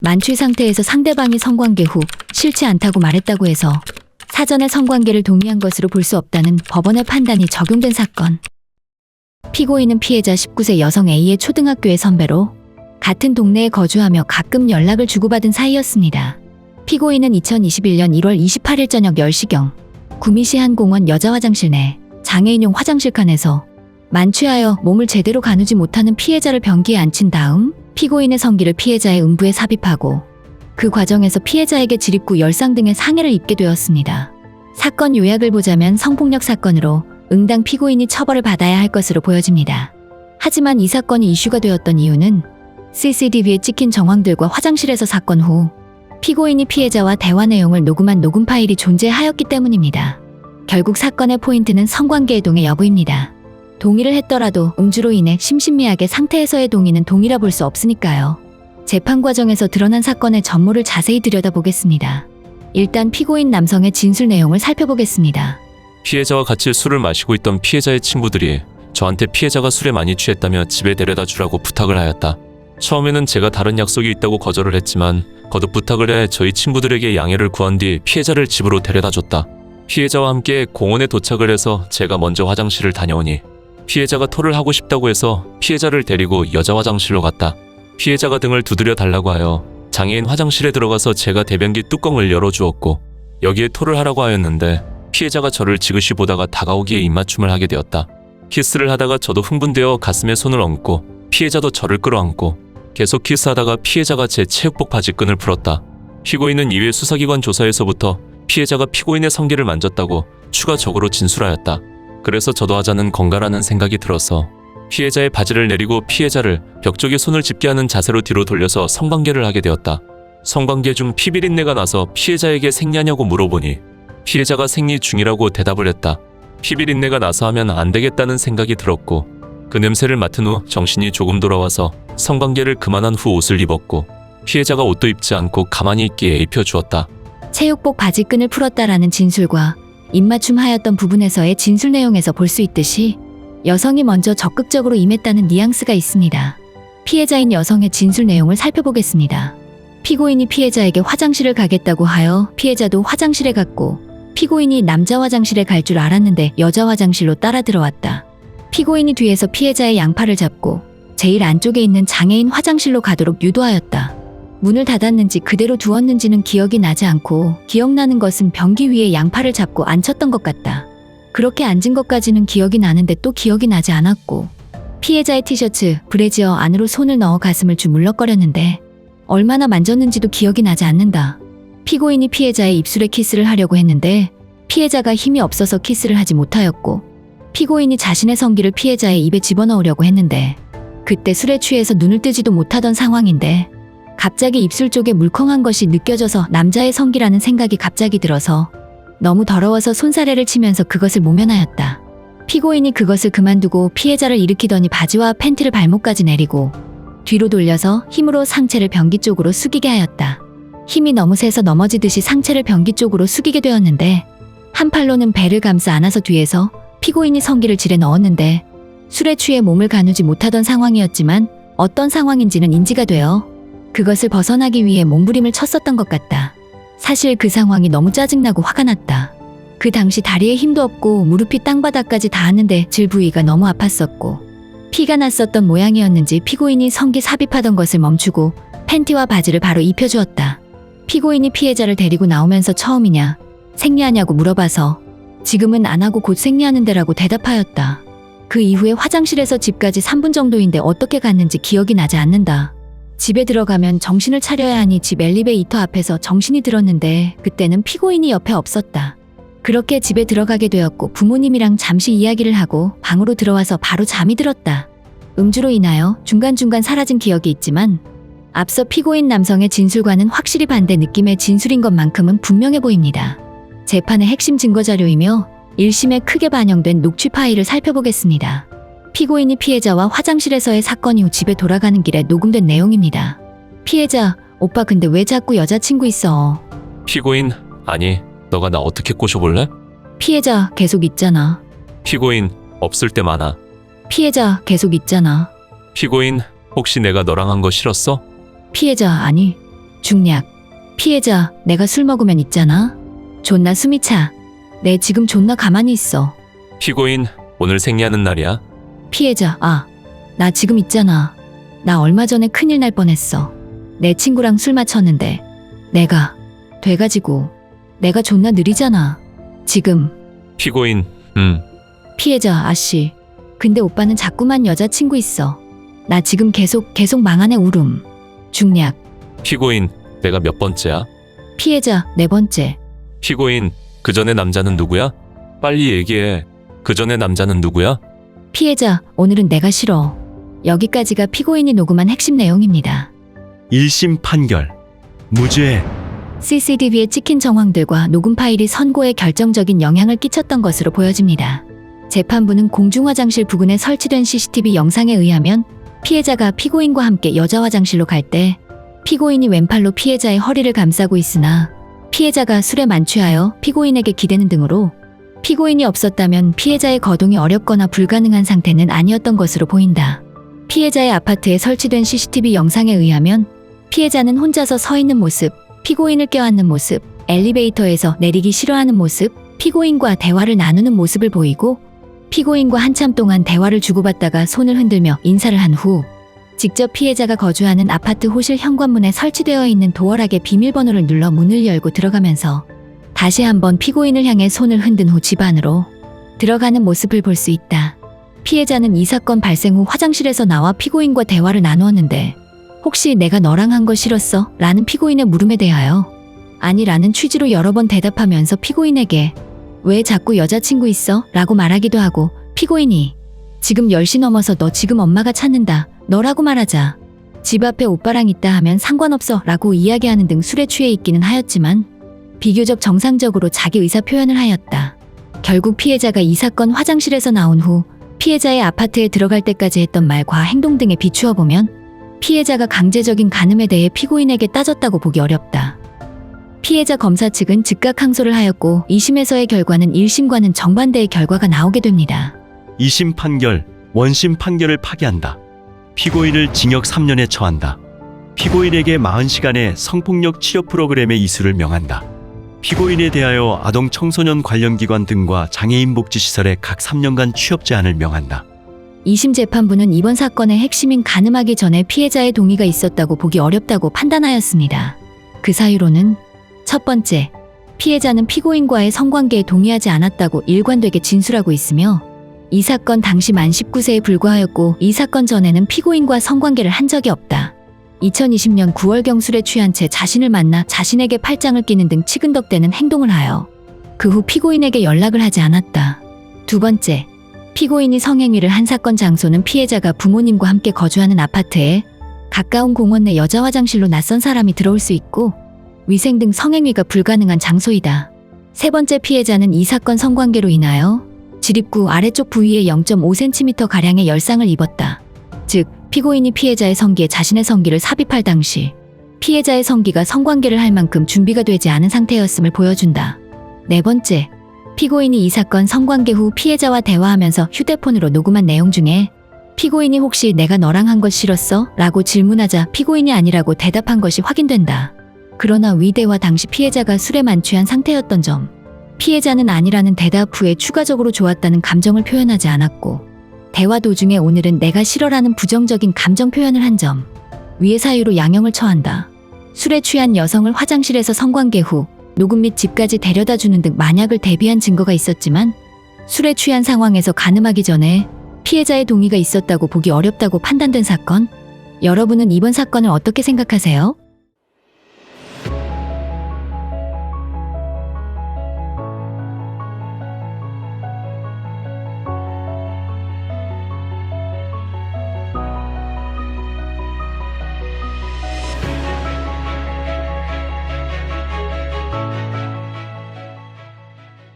만취 상태에서 상대방이 성관계 후 싫지 않다고 말했다고 해서 사전에 성관계를 동의한 것으로 볼 수 없다는 법원의 판단이 적용된 사건. 피고인은 피해자 19세 여성 A의 초등학교의 선배로 같은 동네에 거주하며 가끔 연락을 주고받은 사이였습니다. 피고인은 2021년 1월 28일 저녁 10시경 구미시 한 공원 여자 화장실 내 장애인용 화장실 칸에서 만취하여 몸을 제대로 가누지 못하는 피해자를 변기에 앉힌 다음 피고인의 성기를 피해자의 음부에 삽입하고 그 과정에서 피해자에게 질입구 열상 등의 상해를 입게 되었습니다. 사건 요약을 보자면 성폭력 사건으로 응당 피고인이 처벌을 받아야 할 것으로 보여집니다. 하지만 이 사건이 이슈가 되었던 이유는 CCTV에 찍힌 정황들과 화장실에서 사건 후 피고인이 피해자와 대화 내용을 녹음한 녹음 파일이 존재하였기 때문입니다. 결국 사건의 포인트는 성관계 애동의 여부입니다. 동의를 했더라도 음주로 인해 심신미약의 상태에서의 동의는 동의라 볼 수 없으니까요. 재판 과정에서 드러난 사건의 전모를 자세히 들여다보겠습니다. 일단 피고인 남성의 진술 내용을 살펴보겠습니다. 피해자와 같이 술을 마시고 있던 피해자의 친구들이 저한테 피해자가 술에 많이 취했다며 집에 데려다 주라고 부탁을 하였다. 처음에는 제가 다른 약속이 있다고 거절을 했지만 거듭 부탁을 해 저희 친구들에게 양해를 구한 뒤 피해자를 집으로 데려다 줬다. 피해자와 함께 공원에 도착을 해서 제가 먼저 화장실을 다녀오니 피해자가 토를 하고 싶다고 해서 피해자를 데리고 여자 화장실로 갔다. 피해자가 등을 두드려 달라고 하여 장애인 화장실에 들어가서 제가 대변기 뚜껑을 열어주었고 여기에 토를 하라고 하였는데 피해자가 저를 지그시 보다가 다가오기에 입맞춤을 하게 되었다. 키스를 하다가 저도 흥분되어 가슴에 손을 얹고 피해자도 저를 끌어안고 계속 키스하다가 피해자가 제 체육복 바지끈을 풀었다. 피고인은 이외 수사기관 조사에서부터 피해자가 피고인의 성기를 만졌다고 추가적으로 진술하였다. 그래서 저도 하자는 건가라는 생각이 들어서 피해자의 바지를 내리고 피해자를 벽 쪽에 손을 짚게 하는 자세로 뒤로 돌려서 성관계를 하게 되었다. 성관계 중 피비린내가 나서 피해자에게 생리하냐고 물어보니 피해자가 생리 중이라고 대답을 했다. 피비린내가 나서 하면 안 되겠다는 생각이 들었고 그 냄새를 맡은 후 정신이 조금 돌아와서 성관계를 그만한 후 옷을 입었고 피해자가 옷도 입지 않고 가만히 있기에 입혀주었다. 체육복 바지끈을 풀었다라는 진술과 입맞춤하였던 부분에서의 진술 내용에서 볼 수 있듯이 여성이 먼저 적극적으로 임했다는 뉘앙스가 있습니다. 피해자인 여성의 진술 내용을 살펴보겠습니다. 피고인이 피해자에게 화장실을 가겠다고 하여 피해자도 화장실에 갔고 피고인이 남자 화장실에 갈 줄 알았는데 여자 화장실로 따라 들어왔다. 피고인이 뒤에서 피해자의 양팔을 잡고 제일 안쪽에 있는 장애인 화장실로 가도록 유도하였다. 문을 닫았는지 그대로 두었는지는 기억이 나지 않고 기억나는 것은 변기 위에 양팔을 잡고 앉혔던 것 같다. 그렇게 앉은 것까지는 기억이 나는데 또 기억이 나지 않았고 피해자의 티셔츠, 브래지어 안으로 손을 넣어 가슴을 주물럭거렸는데 얼마나 만졌는지도 기억이 나지 않는다. 피고인이 피해자의 입술에 키스를 하려고 했는데 피해자가 힘이 없어서 키스를 하지 못하였고 피고인이 자신의 성기를 피해자의 입에 집어넣으려고 했는데 그때 술에 취해서 눈을 뜨지도 못하던 상황인데 갑자기 입술 쪽에 물컹한 것이 느껴져서 남자의 성기라는 생각이 갑자기 들어서 너무 더러워서 손사래를 치면서 그것을 모면하였다. 피고인이 그것을 그만두고 피해자를 일으키더니 바지와 팬티를 발목까지 내리고 뒤로 돌려서 힘으로 상체를 변기 쪽으로 숙이게 하였다. 힘이 너무 세서 넘어지듯이 상체를 변기 쪽으로 숙이게 되었는데 한 팔로는 배를 감싸 안아서 뒤에서 피고인이 성기를 질에 넣었는데 술에 취해 몸을 가누지 못하던 상황이었지만 어떤 상황인지는 인지가 되어 그것을 벗어나기 위해 몸부림을 쳤었던 것 같다. 사실 그 상황이 너무 짜증나고 화가 났다. 그 당시 다리에 힘도 없고 무릎이 땅바닥까지 닿았는데 질 부위가 너무 아팠었고 피가 났었던 모양이었는지 피고인이 성기 삽입하던 것을 멈추고 팬티와 바지를 바로 입혀주었다. 피고인이 피해자를 데리고 나오면서 처음이냐, 생리하냐고 물어봐서 지금은 안 하고 곧 생리하는 데라고 대답하였다. 그 이후에 화장실에서 집까지 3분 정도인데 어떻게 갔는지 기억이 나지 않는다. 집에 들어가면 정신을 차려야 하니 집 엘리베이터 앞에서 정신이 들었는데 그때는 피고인이 옆에 없었다. 그렇게 집에 들어가게 되었고 부모님이랑 잠시 이야기를 하고 방으로 들어와서 바로 잠이 들었다. 음주로 인하여 중간중간 사라진 기억이 있지만 앞서 피고인 남성의 진술과는 확실히 반대 느낌의 진술인 것만큼은 분명해 보입니다. 재판의 핵심 증거자료이며 1심에 크게 반영된 녹취 파일을 살펴보겠습니다. 피고인이 피해자와 화장실에서의 사건 이후 집에 돌아가는 길에 녹음된 내용입니다. 피해자, 오빠 근데 왜 자꾸 여자친구 있어? 피고인, 아니 너가 나 어떻게 꼬셔볼래? 피해자, 계속 있잖아. 피고인, 없을 때 많아. 피해자, 계속 있잖아. 피고인, 혹시 내가 너랑 한 거 싫었어? 피해자, 아니. 중략. 피해자, 내가 술 먹으면 있잖아. 존나 숨이 차. 내 지금 존나 가만히 있어. 피고인, 오늘 생리하는 날이야. 피해자, 나 지금 있잖아. 나 얼마 전에 큰일 날 뻔했어. 내 친구랑 술 마쳤는데 내가 돼가지고 내가 존나 느리잖아. 지금. 피고인, 피해자, 아씨. 근데 오빠는 자꾸만 여자친구 있어. 나 지금 계속 망하네 울음. 중략. 피고인, 내가 몇 번째야? 피해자, 네 번째. 피고인, 그 전에 남자는 누구야? 빨리 얘기해. 그 전에 남자는 누구야? 피해자, 오늘은 내가 싫어. 여기까지가 피고인이 녹음한 핵심 내용입니다. 1심 판결. 무죄. CCTV에 찍힌 정황들과 녹음 파일이 선고에 결정적인 영향을 끼쳤던 것으로 보여집니다. 재판부는 공중화장실 부근에 설치된 CCTV 영상에 의하면 피해자가 피고인과 함께 여자 화장실로 갈 때 피고인이 왼팔로 피해자의 허리를 감싸고 있으나 피해자가 술에 만취하여 피고인에게 기대는 등으로 피고인이 없었다면 피해자의 거동이 어렵거나 불가능한 상태는 아니었던 것으로 보인다. 피해자의 아파트에 설치된 CCTV 영상에 의하면 피해자는 혼자서 서 있는 모습, 피고인을 껴안는 모습, 엘리베이터에서 내리기 싫어하는 모습, 피고인과 대화를 나누는 모습을 보이고 피고인과 한참 동안 대화를 주고받다가 손을 흔들며 인사를 한 후 직접 피해자가 거주하는 아파트 호실 현관문에 설치되어 있는 도어락의 비밀번호를 눌러 문을 열고 들어가면서 다시 한번 피고인을 향해 손을 흔든 후 집 안으로 들어가는 모습을 볼 수 있다. 피해자는 이 사건 발생 후 화장실에서 나와 피고인과 대화를 나누었는데 혹시 내가 너랑 한 거 싫었어? 라는 피고인의 물음에 대하여 아니라는 취지로 여러 번 대답하면서 피고인에게 왜 자꾸 여자친구 있어? 라고 말하기도 하고 피고인이 지금 10시 넘어서 너 지금 엄마가 찾는다. 너라고 말하자 집 앞에 오빠랑 있다 하면 상관없어 라고 이야기하는 등 술에 취해 있기는 하였지만 비교적 정상적으로 자기 의사 표현을 하였다. 결국 피해자가 이 사건 화장실에서 나온 후 피해자의 아파트에 들어갈 때까지 했던 말과 행동 등에 비추어 보면 피해자가 강제적인 간음에 대해 피고인에게 따졌다고 보기 어렵다. 피해자 검사 측은 즉각 항소를 하였고 2심에서의 결과는 1심과는 정반대의 결과가 나오게 됩니다. 2심 판결. 원심 판결을 파기한다. 피고인을 징역 3년에 처한다. 피고인에게 40시간의 성폭력 치료 프로그램의 이수를 명한다. 피고인에 대하여 아동 청소년 관련 기관 등과 장애인 복지시설에 각 3년간 취업 제한을 명한다. 2심 재판부는 이번 사건의 핵심인 간음하기 전에 피해자의 동의가 있었다고 보기 어렵다고 판단하였습니다. 그 사유로는 첫 번째, 피해자는 피고인과의 성관계에 동의하지 않았다고 일관되게 진술하고 있으며 이 사건 당시 만 19세에 불과하였고 이 사건 전에는 피고인과 성관계를 한 적이 없다. 2020년 9월경 술에 취한 채 자신을 만나 자신에게 팔짱을 끼는 등 치근덕대는 행동을 하여 그 후 피고인에게 연락을 하지 않았다. 두 번째, 피고인이 성행위를 한 사건 장소는 피해자가 부모님과 함께 거주하는 아파트에 가까운 공원 내 여자 화장실로 낯선 사람이 들어올 수 있고 위생 등 성행위가 불가능한 장소이다. 세 번째, 피해자는 이 사건 성관계로 인하여 지립구 아래쪽 부위에 0.5cm가량의 열상을 입었다. 즉, 피고인이 피해자의 성기에 자신의 성기를 삽입할 당시 피해자의 성기가 성관계를 할 만큼 준비가 되지 않은 상태였음을 보여준다. 네 번째, 피고인이 이 사건 성관계 후 피해자와 대화하면서 휴대폰으로 녹음한 내용 중에 피고인이 혹시 내가 너랑 한 것 싫었어? 라고 질문하자 피고인이 아니라고 대답한 것이 확인된다. 그러나 위 대화 당시 피해자가 술에 만취한 상태였던 점, 피해자는 아니라는 대답 후에 추가적으로 좋았다는 감정을 표현하지 않았고 대화 도중에 오늘은 내가 싫어라는 부정적인 감정 표현을 한 점, 위의 사유로 양형을 처한다. 술에 취한 여성을 화장실에서 성관계 후 녹음 및 집까지 데려다주는 등 만약을 대비한 증거가 있었지만 술에 취한 상황에서 간음하기 전에 피해자의 동의가 있었다고 보기 어렵다고 판단된 사건, 여러분은 이번 사건을 어떻게 생각하세요?